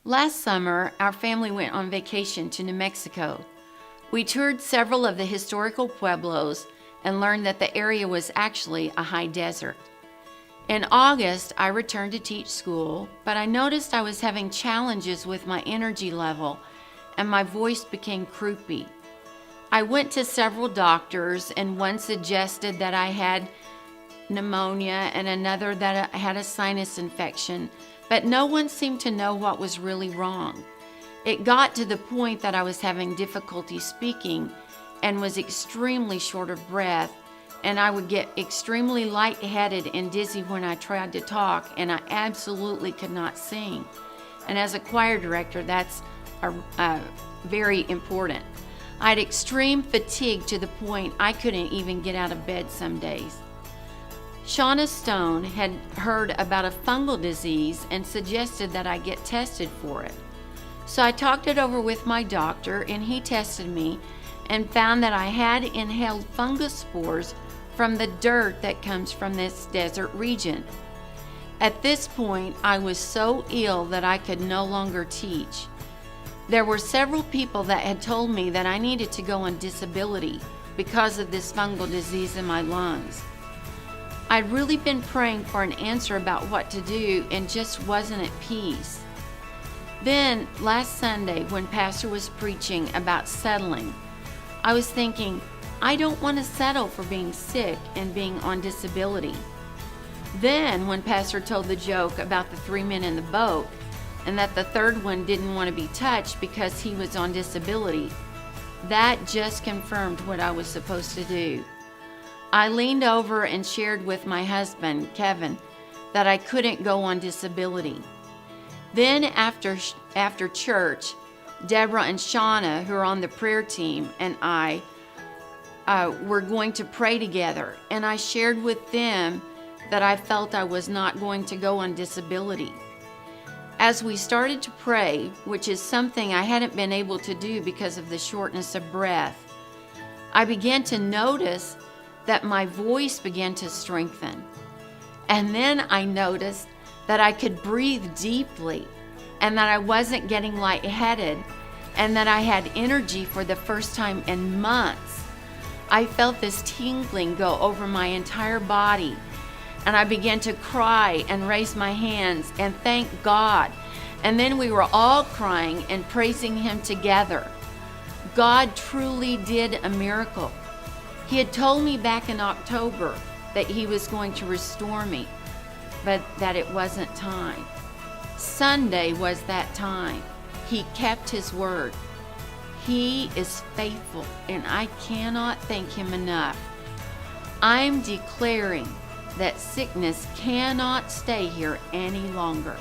Last summer, our family went on vacation to New Mexico. We toured several of the historical pueblos and learned that the area was actually a high desert. In August, I returned to teach school, but I noticed I was having challenges with my energy level and my voice became croupy. I went to several doctors, and one suggested that I had pneumonia and another that I had a sinus infection, but no one seemed to know what was really wrong. It got to the point that I was having difficulty speaking and was extremely short of breath, and I would get extremely lightheaded and dizzy when I tried to talk, and I absolutely could not sing. And as a choir director, that's very important. I had extreme fatigue to the point I couldn't even get out of bed some days. Shauna Stone had heard about a fungal disease and suggested that I get tested for it. So I talked it over with my doctor, and he tested me and found that I had inhaled fungus spores from the dirt that comes from this desert region. At this point, I was so ill that I could no longer teach. There were several people that had told me that I needed to go on disability because of this fungal disease in my lungs. I'd really been praying for an answer about what to do and just wasn't at peace. Then, last Sunday, when Pastor was preaching about settling, I was thinking, I don't want to settle for being sick and being on disability. Then, when Pastor told the joke about the 3 men in the boat, and that the third one didn't want to be touched because he was on disability, that just confirmed what I was supposed to do. I leaned over and shared with my husband, Kevin, that I couldn't go on disability. Then after church, Deborah and Shauna, who are on the prayer team, and I were going to pray together, and I shared with them that I felt I was not going to go on disability. As we started to pray, which is something I hadn't been able to do because of the shortness of breath, I began to notice that my voice began to strengthen. And then I noticed that I could breathe deeply and that I wasn't getting lightheaded and that I had energy for the first time in months. I felt this tingling go over my entire body, and I began to cry and raise my hands and thank God. And then we were all crying and praising Him together. God truly did a miracle. He had told me back in October that He was going to restore me, but that it wasn't time. Sunday was that time. He kept His word. He is faithful, and I cannot thank Him enough. I'm declaring that sickness cannot stay here any longer.